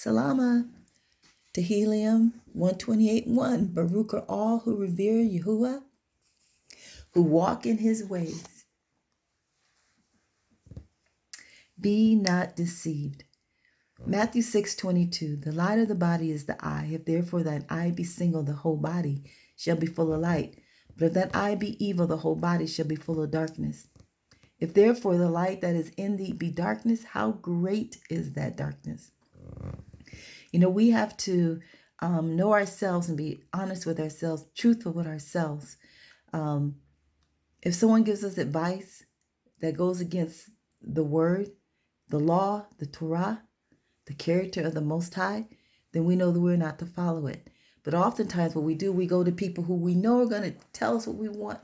Salama. Tehillim 128:1. Baruch are all who revere Yahuwah, who walk in his ways. Be not deceived. Matthew 6:22. The light of the body is the eye. If therefore thine eye be single, the whole body shall be full of light. But if that eye be evil, the whole body shall be full of darkness. If therefore the light that is in thee be darkness, how great is that darkness? We have to know ourselves and be honest with ourselves, truthful with ourselves. If someone gives us advice that goes against the word, the law, the Torah, the character of the Most High, then we know that we're not to follow it. But oftentimes what we do, we go to people who we know are going to tell us what we want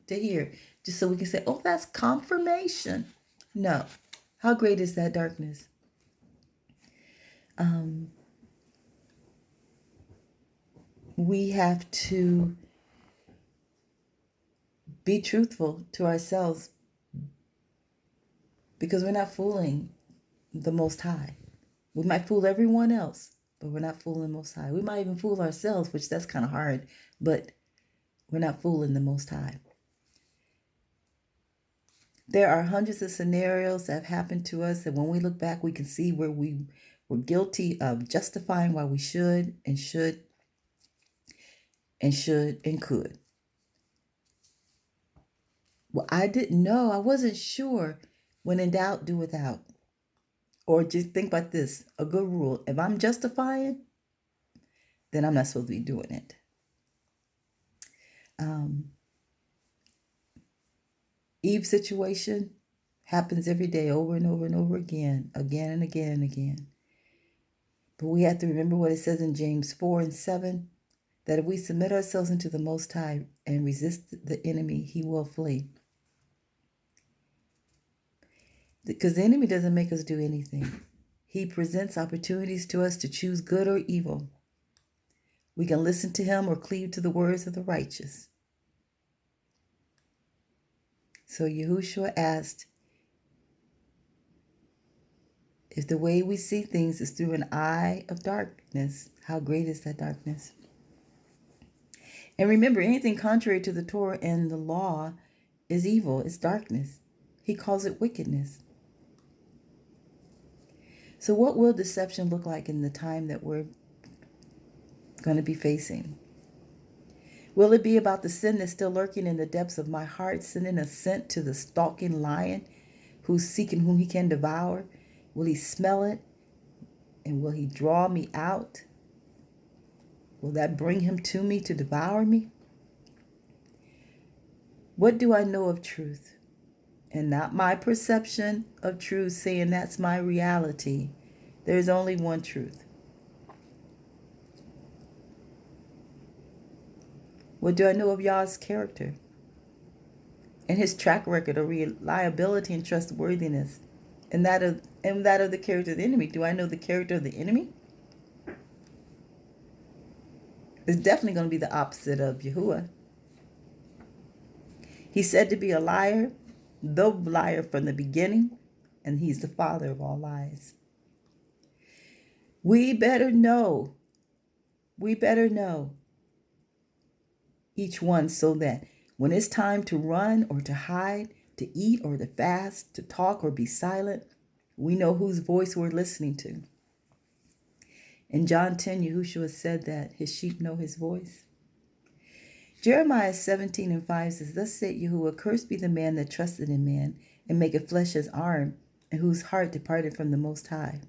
to hear, just so we can say, oh, that's confirmation. No. How great is that darkness? We have to be truthful to ourselves because we're not fooling the Most High. We might fool everyone else, but we're not fooling the Most High. We might even fool ourselves, which that's kind of hard, but we're not fooling the Most High. There are hundreds of scenarios that have happened to us, and when we look back, we can see where we were guilty of justifying why we should and could. Well, I didn't know. I wasn't sure. When in doubt, do without. Or just think about this, a good rule. If I'm justifying, then I'm not supposed to be doing it. Eve's situation happens every day, over and over and over again and again and again. But we have to remember what it says in James 4:7, that if we submit ourselves unto the Most High and resist the enemy, he will flee. Because the enemy doesn't make us do anything. He presents opportunities to us to choose good or evil. We can listen to him or cleave to the words of the righteous. So Yahushua asked, if the way we see things is through an eye of darkness, how great is that darkness? And remember, anything contrary to the Torah and the law is evil, it's darkness. He calls it wickedness. So what will deception look like in the time that we're going to be facing? Will it be about the sin that's still lurking in the depths of my heart, sending a scent to the stalking lion who's seeking whom he can devour? Will he smell it? And will he draw me out? Will that bring him to me to devour me? What do I know of truth? And not my perception of truth, saying that's my reality. There's only one truth. What do I know of Yah's character and his track record of reliability and trustworthiness, and that of the character of the enemy? Do I know the character of the enemy? It's definitely going to be the opposite of Yahuwah. He's said to be a liar, the liar from the beginning, and he's the father of all lies. We better know each one, so that when it's time to run or to hide, to eat or to fast, to talk or be silent, we know whose voice we're listening to. In John 10, Yahushua said that his sheep know his voice. Jeremiah 17:5 says, thus said Yahuwah, cursed be the man that trusted in man, and maketh flesh his arm, and whose heart departed from the Most High.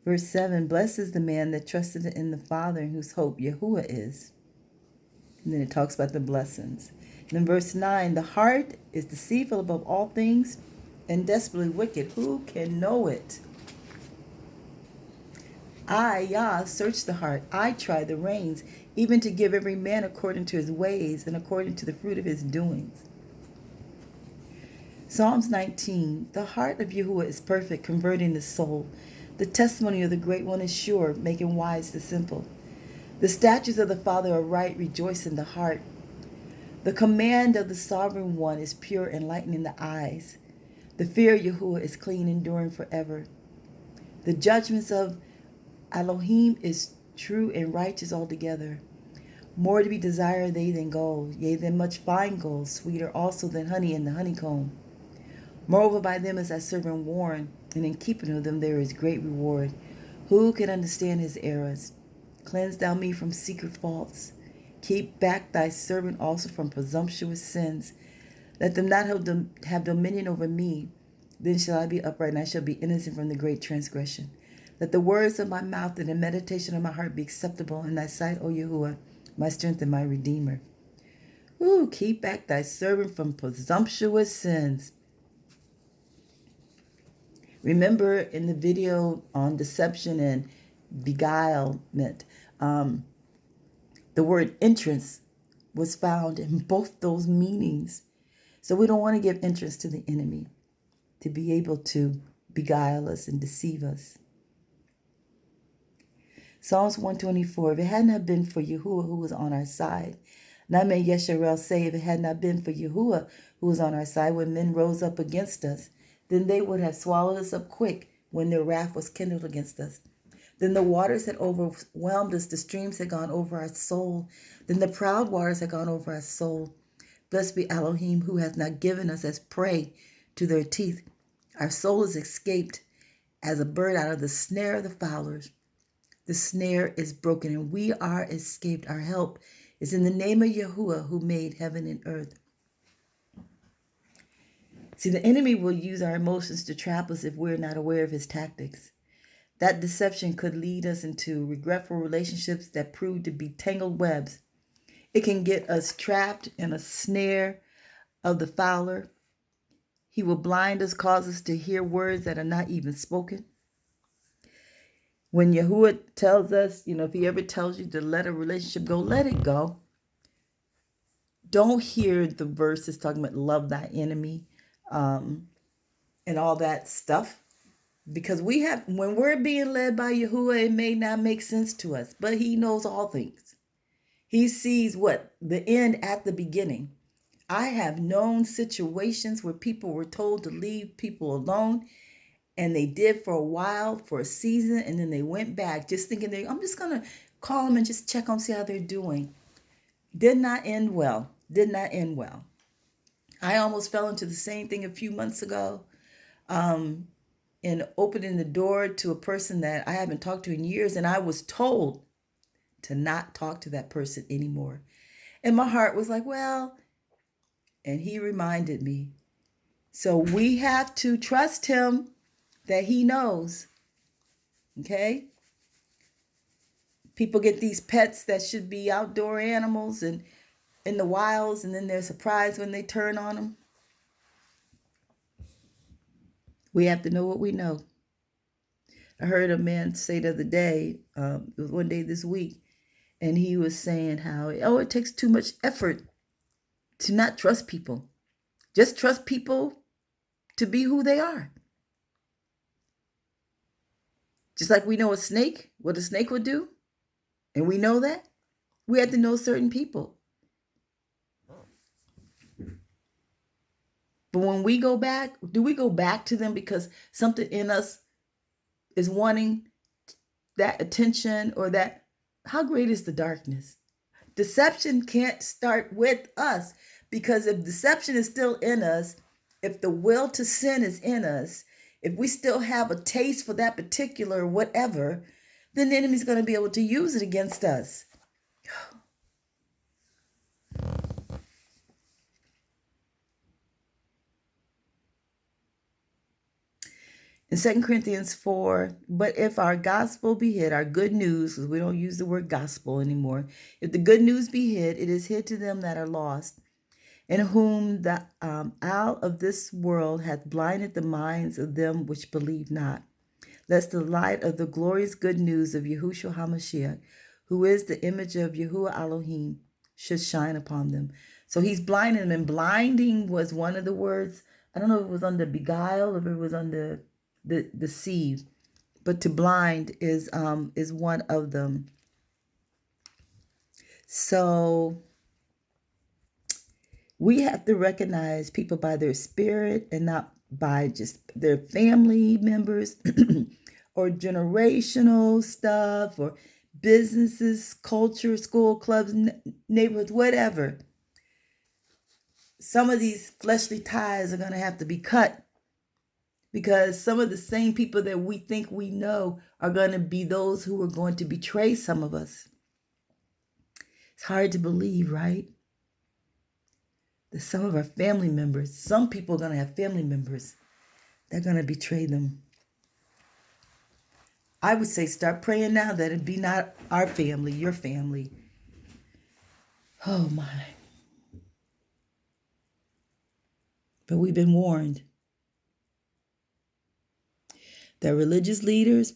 Verse 7, blessed is the man that trusted in the Father, and whose hope Yahuwah is. And then it talks about the blessings. And then verse 9, the heart is deceitful above all things, and desperately wicked. Who can know it? I, Yah, search the heart. I try the reins, even to give every man according to his ways and according to the fruit of his doings. Psalms 19, the heart of Yahuwah is perfect, converting the soul. The testimony of the Great One is sure, making wise the simple. The statutes of the Father are right, rejoice in the heart. The command of the Sovereign One is pure, enlightening the eyes. The fear of Yahuwah is clean, enduring forever. The judgments of Elohim is true and righteous altogether. More to be desired they than gold, yea, than much fine gold, sweeter also than honey in the honeycomb. Moreover, by them is thy servant warned, and in keeping of them there is great reward. Who can understand his errors? Cleanse thou me from secret faults. Keep back thy servant also from presumptuous sins. Let them not have dominion over me. Then shall I be upright, and I shall be innocent from the great transgression. Let the words of my mouth and the meditation of my heart be acceptable in thy sight, O Yahuwah, my strength and my redeemer. Ooh, keep back thy servant from presumptuous sins. Remember in the video on deception and beguilement, the word entrance was found in both those meanings. So we don't want to give entrance to the enemy to be able to beguile us and deceive us. Psalms 124, if it had not been for Yahuwah who was on our side. Name Yesharel say, if it had not been for Yahuwah who was on our side when men rose up against us, then they would have swallowed us up quick when their wrath was kindled against us. Then the waters had overwhelmed us, the streams had gone over our soul. Then the proud waters had gone over our soul. Blessed be Elohim, who hath not given us as prey to their teeth. Our soul is escaped as a bird out of the snare of the fowlers. The snare is broken, and we are escaped. Our help is in the name of Yahuwah, who made heaven and earth. See, the enemy will use our emotions to trap us if we're not aware of his tactics. That deception could lead us into regretful relationships that prove to be tangled webs. It can get us trapped in a snare of the fowler. He will blind us, cause us to hear words that are not even spoken. When Yahuwah tells us, if he ever tells you to let a relationship go, let it go. Don't hear the verses talking about love thy enemy and all that stuff. Because when we're being led by Yahuwah, it may not make sense to us, but he knows all things. He sees the end at the beginning. I have known situations where people were told to leave people alone, and they did for a while, for a season, and then they went back just thinking, I'm just going to call them and just check on, see how they're doing. Did not end well. I almost fell into the same thing a few months ago. In opening the door to a person that I haven't talked to in years, and I was told to not talk to that person anymore. And my heart was like, and he reminded me. So we have to trust him that he knows. Okay? People get these pets that should be outdoor animals and in the wilds, and then they're surprised when they turn on them. We have to know what we know. I heard a man say the other day, it was one day this week, and he was saying how, it takes too much effort to not trust people. Just trust people to be who they are. Just like we know what a snake would do, and we know that, we have to know certain people. But when we go back, do we go back to them because something in us is wanting that attention or that? How great is the darkness? Deception can't start with us, because if deception is still in us, if the will to sin is in us, if we still have a taste for that particular whatever, then the enemy's going to be able to use it against us. In 2 Corinthians 4, but if our gospel be hid, our good news, because we don't use the word gospel anymore, if the good news be hid, it is hid to them that are lost, in whom the owl of this world hath blinded the minds of them which believe not, lest the light of the glorious good news of Yahushua HaMashiach, who is the image of Yahuwah Elohim, should shine upon them. So he's blinding them, and blinding was one of the words. I don't know if it was under beguile or if it was under the deceive, but to blind is one of them. So we have to recognize people by their spirit and not by just their family members or generational stuff or businesses, culture, school, clubs, neighborhoods, whatever. Some of these fleshly ties are going to have to be cut, because some of the same people that we think we know are going to be those who are going to betray some of us. It's hard to believe, right? That some of our family members, some people are going to have family members that are going to betray them. I would say start praying now that it be not our family, your family. Oh my. But we've been warned that religious leaders,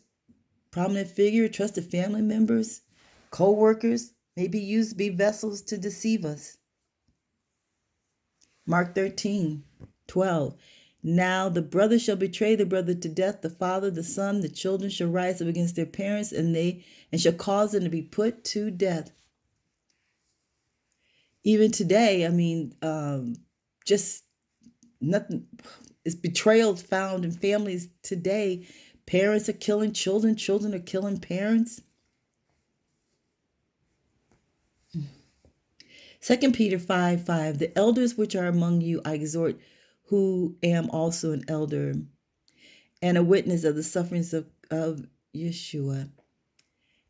prominent figures, trusted family members, co-workers may be used to be vessels to deceive us. Mark 13:12. Now the brother shall betray the brother to death, the father, the son, the children shall rise up against their parents, and shall cause them to be put to death. Even today, just nothing. It's betrayal found in families today. Parents are killing children. Children are killing parents. 2 Peter 5:5. The elders which are among you I exhort, who am also an elder and a witness of the sufferings of Yeshua,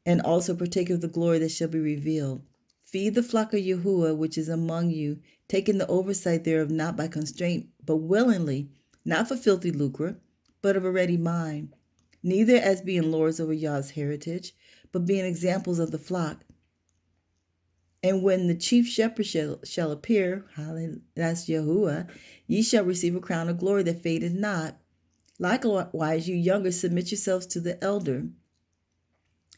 and also partaker of the glory that shall be revealed. Feed the flock of Yahuwah which is among you, taking the oversight thereof not by constraint, but willingly, not for filthy lucre, but of a ready mind, neither as being lords over Yah's heritage, but being examples of the flock. And when the chief shepherd shall appear, that's Yahuwah, ye shall receive a crown of glory that fadeth not. Likewise, you younger, submit yourselves to the elder.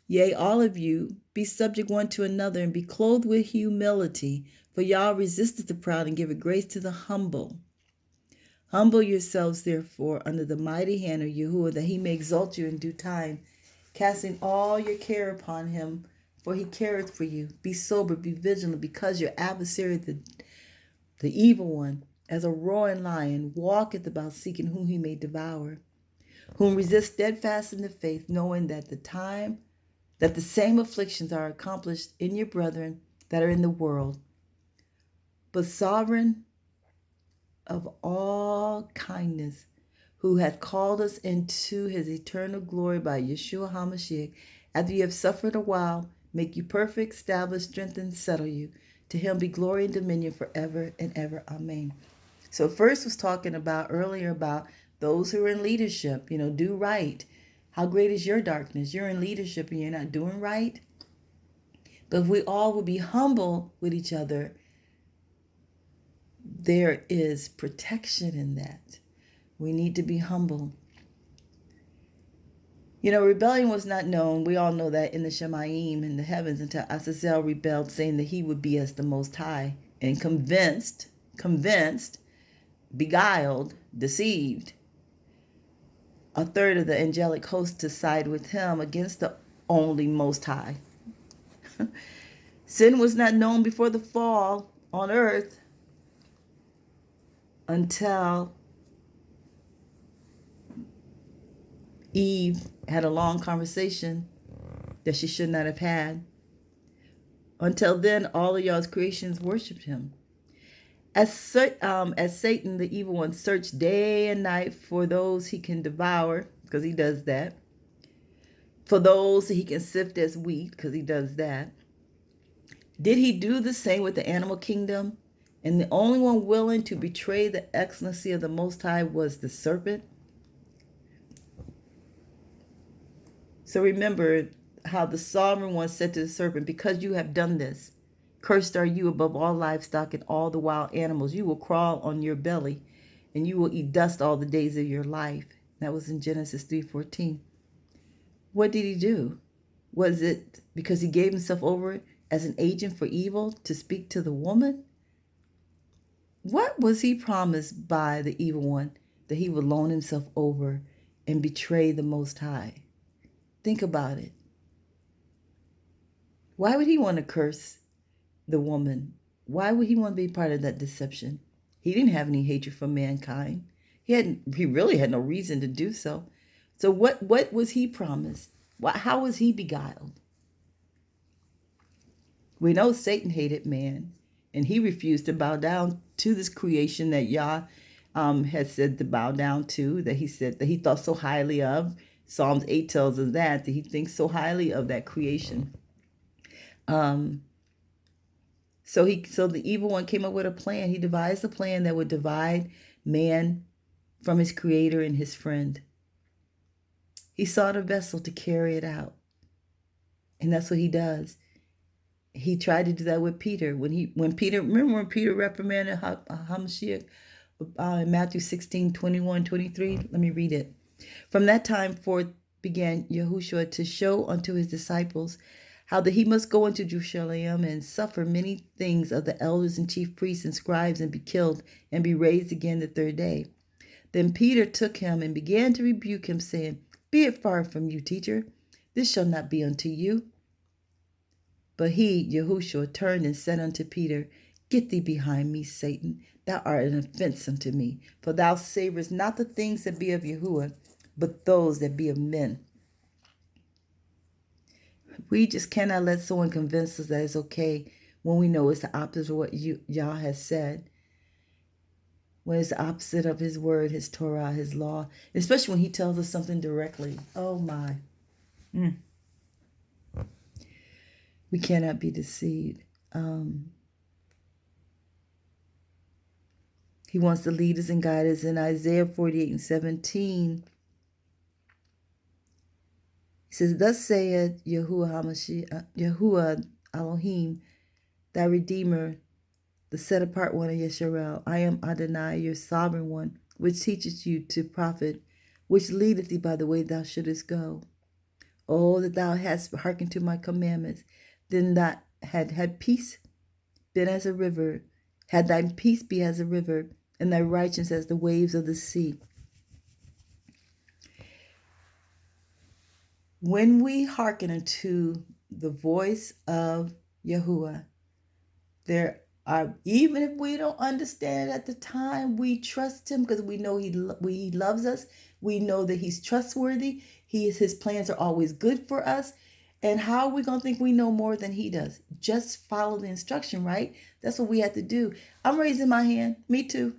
Yea, all of you, be subject one to another, and be clothed with humility. For Yah resisteth the proud, and giveth grace to the humble. Humble yourselves, therefore, under the mighty hand of Yahuwah, that he may exalt you in due time, casting all your care upon him, for he careth for you. Be sober, be vigilant, because your adversary, the evil one, as a roaring lion, walketh about seeking whom he may devour, whom resist steadfast in the faith, knowing that the same afflictions are accomplished in your brethren that are in the world. But sovereign of all kindness, who hath called us into his eternal glory by Yeshua HaMashiach, after you have suffered a while, make you perfect, establish, strengthen, settle you. To him be glory and dominion forever and ever. Amen. So first was talking about earlier about those who are in leadership, do right. How great is your darkness? You're in leadership and you're not doing right. But if we all would be humble with each other, there is protection in that. We need to be humble. Rebellion was not known. We all know that in the Shemayim in the heavens until Azazel rebelled, saying that he would be as the Most High, and convinced, beguiled, deceived a third of the angelic host to side with him against the only Most High. Sin was not known before the fall on earth until Eve had a long conversation that she should not have had. Until then, all of y'all's creations worshipped him. As Satan, the evil one, searched day and night for those he can devour, because he does that. For those he can sift as wheat, because he does that. Did he do the same with the animal kingdom? And the only one willing to betray the excellency of the Most High was the serpent. So remember how the sovereign one said to the serpent, because you have done this, cursed are you above all livestock and all the wild animals. You will crawl on your belly, and you will eat dust all the days of your life. That was in Genesis 3:14. What did he do? Was it because he gave himself over as an agent for evil to speak to the woman? What was he promised by the evil one? That he would loan himself over and betray the Most High. Think about it. Why would he want to curse the woman? Why would he want to be part of that deception? He didn't have any hatred for mankind. He really had no reason to do so. So what was he promised? How was he beguiled? We know Satan hated man, and he refused to bow down to this creation that Yah had said to bow down to, that he said that he thought so highly of. Psalms 8 tells us that he thinks so highly of that creation. So the evil one came up with a plan. He devised a plan that would divide man from his creator and his friend. He sought a vessel to carry it out. And that's what he does. He tried to do that with Peter. When Peter reprimanded Hamashiach in Matthew 16, 21, 23? Let me read it. From that time forth began Yahushua to show unto his disciples how that he must go into Jerusalem and suffer many things of the elders and chief priests and scribes, and be killed and be raised again the third day. Then Peter took him and began to rebuke him, saying, Be it far from you, teacher. This shall not be unto you. But he, Yahushua, turned and said unto Peter, Get thee behind me, Satan. Thou art an offense unto me, for thou savorest not the things that be of Yahuwah, but those that be of men. We just cannot let someone convince us that it's okay when we know it's the opposite of what Yah has said. When it's the opposite of his word, his Torah, his law, especially when he tells us something directly. Oh my. We cannot be deceived. He wants to lead us and guide us. In Isaiah 48 and 17, he says, Thus saith Yahuwah Elohim, thy Redeemer, the set apart one of Yisrael. I am Adonai, your sovereign one, which teaches you to profit, which leadeth thee by the way thou shouldest go. Oh, that thou hadst hearkened to my commandments, then that had peace been as a river, had thy peace be as a river, and thy righteousness as the waves of the sea. When we hearken unto the voice of Yahuwah, there are, even if we don't understand it at the time, we trust him because we know he loves us. We know that he's trustworthy. His plans are always good for us. And how are we going to think we know more than he does? Just follow the instruction, right? That's what we have to do. I'm raising my hand. Me too.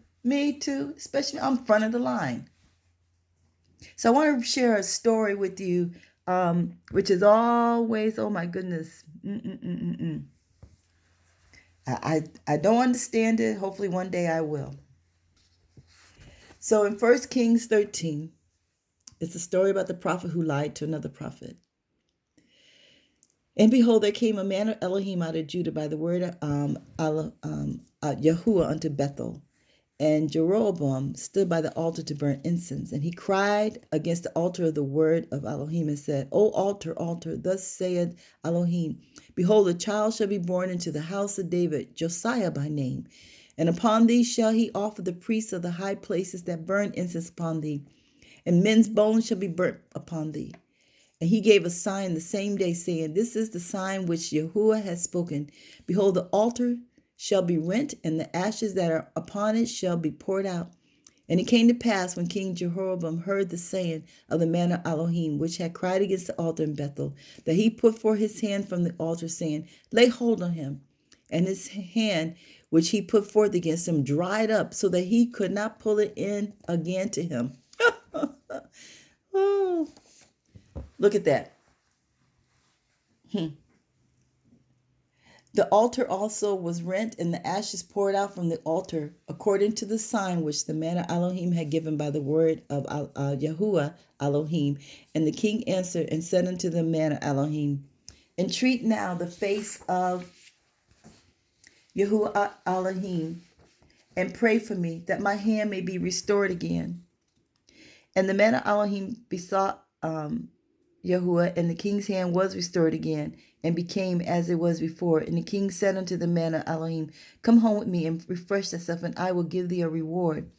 Especially I'm front of the line. So I want to share a story with you, which is always, oh my goodness. I don't understand it. Hopefully one day I will. So in 1 Kings 13, it's a story about the prophet who lied to another prophet. And behold, there came a man of Elohim out of Judah by the word of Yahuwah unto Bethel. And Jeroboam stood by the altar to burn incense. And he cried against the altar of the word of Elohim and said, O altar, altar, thus saith Elohim, behold, a child shall be born into the house of David, Josiah by name. And upon thee shall he offer the priests of the high places that burn incense upon thee. And men's bones shall be burnt upon thee. And he gave a sign the same day, saying, This is the sign which Yahuwah has spoken. Behold, the altar shall be rent, and the ashes that are upon it shall be poured out. And it came to pass, when King Jehoram heard the saying of the man of Elohim, which had cried against the altar in Bethel, that he put forth his hand from the altar, saying, Lay hold on him. And his hand, which he put forth against him, dried up, so that he could not pull it in again to him. Oh, look at that. The altar also was rent, and the ashes poured out from the altar, according to the sign which the man of Elohim had given by the word of Yahuwah Elohim. And the king answered and said unto the man of Elohim, Entreat now the face of Yahuwah Elohim, and pray for me, that my hand may be restored again. And the man of Elohim besought Yahuwah, and the king's hand was restored again, and became as it was before. And the king said unto the man of Elohim, Come home with me, and refresh thyself, and I will give thee a reward.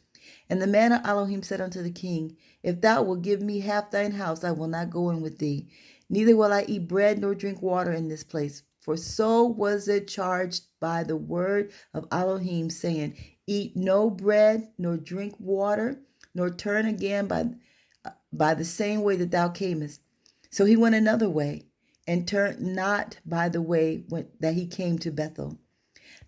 And the man of Elohim said unto the king, If thou wilt give me half thine house, I will not go in with thee. Neither will I eat bread nor drink water in this place. For so was it charged by the word of Elohim, saying, Eat no bread, nor drink water, nor turn again by the same way that thou camest. So he went another way, and turned not by the way that he came to Bethel.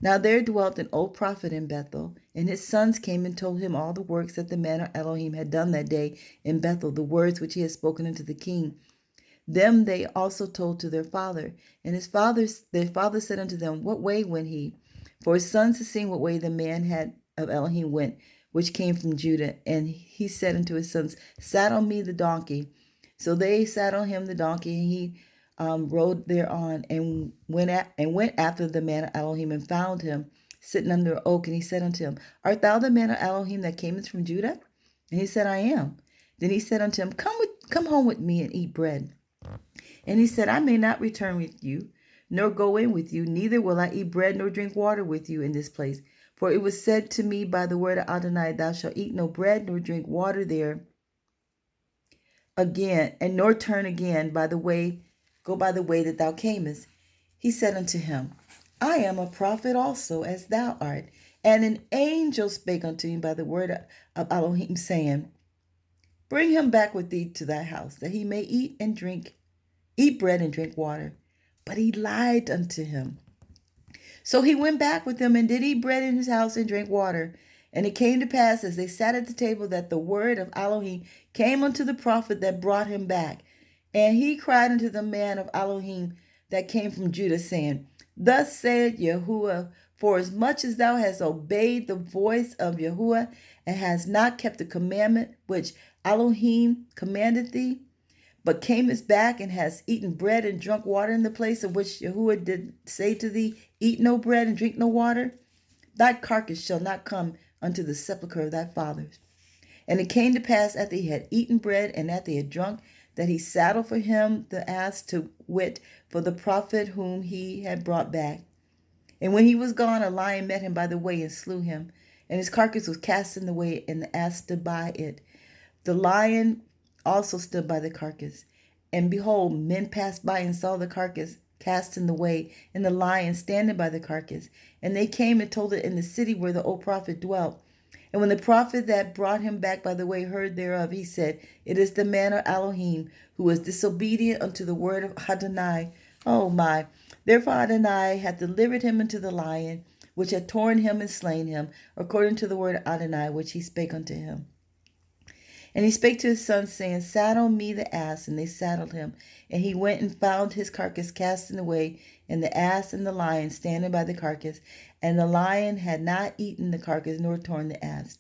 Now there dwelt an old prophet in Bethel, and his sons came and told him all the works that the man of Elohim had done that day in Bethel, the words which he had spoken unto the king. Them they also told to their father. And their father said unto them, What way went he? For his sons had seen what way the man had of Elohim went, which came from Judah. And he said unto his sons, Saddle me the donkey. So they saddled him the donkey, and he rode thereon, and went after the man of Elohim, and found him sitting under an oak. And he said unto him, Art thou the man of Elohim that camest from Judah? And he said, I am. Then he said unto him, Come home with me and eat bread. And he said, I may not return with you, nor go in with you, neither will I eat bread nor drink water with you in this place. For it was said to me by the word of Adonai, Thou shalt eat no bread nor drink water there again, and nor turn again go by the way that thou camest. He said unto him, I am a prophet also, as thou art. And an angel spake unto him by the word of Elohim, saying, Bring him back with thee to thy house, that he may eat bread and drink water. But he lied unto him. So he went back with them, and did eat bread in his house and drink water. And it came to pass, as they sat at the table, that the word of Elohim came unto the prophet that brought him back. And he cried unto the man of Elohim that came from Judah, saying, Thus saith Yahuwah, for as much as thou hast obeyed the voice of Yahuwah, and hast not kept the commandment which Elohim commanded thee, but camest back and hast eaten bread and drunk water in the place of which Yahuwah did say to thee, Eat no bread and drink no water, thy carcass shall not come unto the sepulchre of thy fathers. And it came to pass, after he had eaten bread and after he had drunk, that he saddled for him the ass, to wit, for the prophet whom he had brought back. And when he was gone, a lion met him by the way and slew him, and his carcass was cast in the way, and the ass stood by it. The lion also stood by the carcass. And behold, men passed by and saw the carcass cast in the way, and the lion standing by the carcass. And they came and told it in the city where the old prophet dwelt. And when the prophet that brought him back by the way heard thereof, he said, It is the man of Elohim, who was disobedient unto the word of Adonai. Oh my! Therefore Adonai hath delivered him unto the lion, which had torn him and slain him, according to the word of Adonai, which he spake unto him. And he spake to his sons, saying, Saddle me the ass. And they saddled him. And he went and found his carcass cast in the way, and the ass and the lion standing by the carcass. And the lion had not eaten the carcass, nor torn the ass.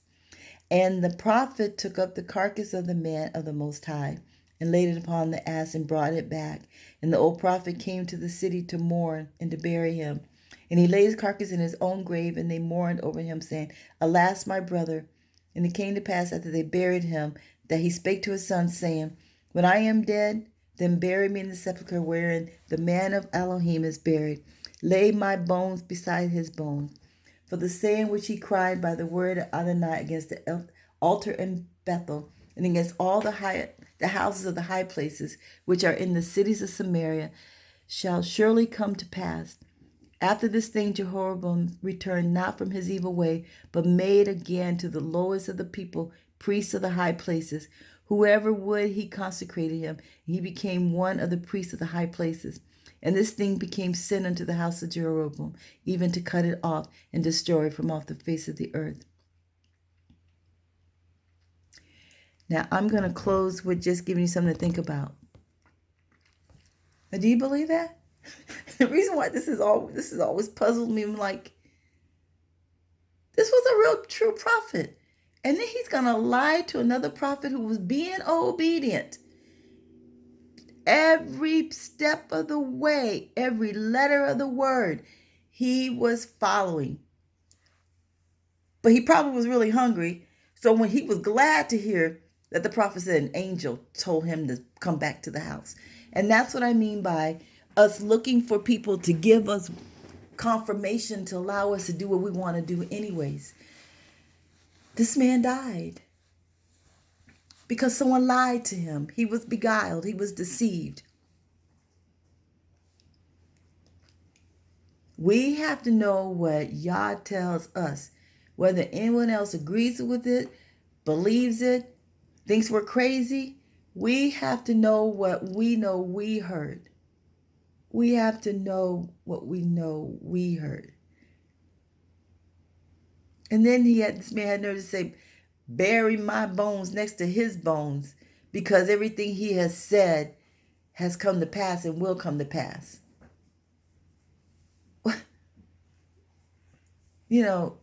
And the prophet took up the carcass of the man of the Most High, and laid it upon the ass, and brought it back. And the old prophet came to the city to mourn and to bury him. And he laid his carcass in his own grave, and they mourned over him, saying, Alas, my brother! And it came to pass, after they buried him, that he spake to his sons, saying, When I am dead, then bury me in the sepulchre wherein the man of Elohim is buried. Lay my bones beside his bones. For the saying which he cried by the word of Adonai against the altar in Bethel, and against all the houses of the high places which are in the cities of Samaria, shall surely come to pass. After this thing Jehoram returned not from his evil way, but made again to the lowest of the people priests of the high places. Whoever would, he consecrated him, and he became one of the priests of the high places. And this thing became sin unto the house of Jeroboam, even to cut it off and destroy it from off the face of the earth. Now I'm going to close with just giving you something to think about. Now, do you believe that? The reason why this has always puzzled me, I'm like, this was a real true prophet. And then he's going to lie to another prophet who was being obedient. Every step of the way, every letter of the word, he was following. But he probably was really hungry. So when he was glad to hear that the prophet said an angel told him to come back to the house. And that's what I mean by us looking for people to give us confirmation to allow us to do what we want to do anyways. This man died because someone lied to him. He was beguiled. He was deceived. We have to know what Yah tells us. Whether anyone else agrees with it, believes it, thinks we're crazy, We have to know what we know we heard. We have to know what we know we heard. And then this man had nerve to say, bury my bones next to his bones, because everything he has said has come to pass and will come to pass. You know,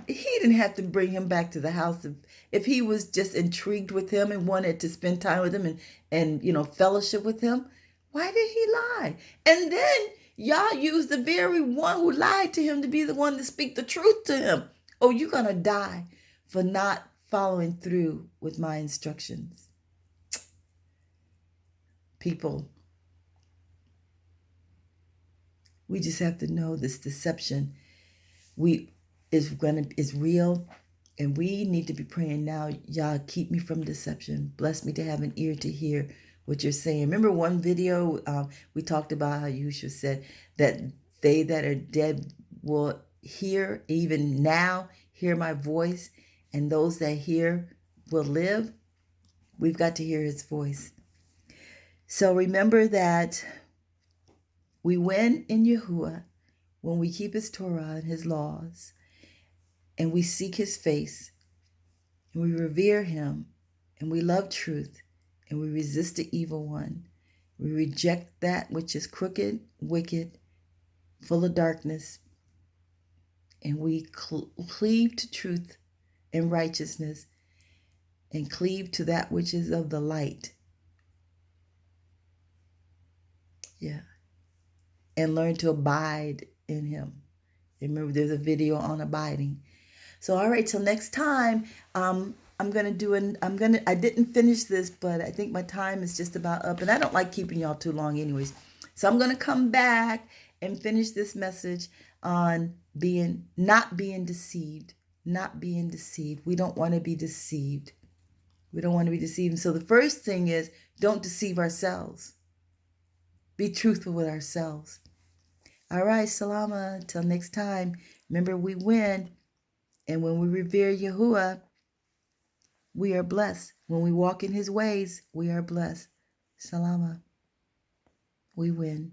he didn't have to bring him back to the house. If he was just intrigued with him and wanted to spend time with him and fellowship with him, why did he lie? And then y'all used the very one who lied to him to be the one to speak the truth to him. Oh, you're going to die for not following through with my instructions. People, we just have to know this deception is real, and we need to be praying now. Y'all, keep me from deception. Bless me to have an ear to hear what you're saying. Remember one video we talked about how Yeshua said that they that are dead will hear, even now hear my voice, and those that hear will live. We've got to hear his voice. So remember that we win in Yahuwah when we keep his Torah and his laws, and we seek his face, and we revere him, and we love truth, and we resist the evil one. We reject that which is crooked, wicked, full of darkness, and we cleave to truth and righteousness, and cleave to that which is of the light. Yeah. And learn to abide in him. Remember, there's a video on abiding. So, all right, till next time, I didn't finish this, but I think my time is just about up, and I don't like keeping y'all too long anyways. So I'm going to come back and finish this message on not being deceived. We don't want to be deceived. We don't want to be deceived. And so the first thing is, don't deceive ourselves. Be truthful with ourselves. All right, salama. Till next time. Remember, we win. And when we revere Yahuwah, we are blessed. When we walk in his ways, we are blessed. Salama. We win.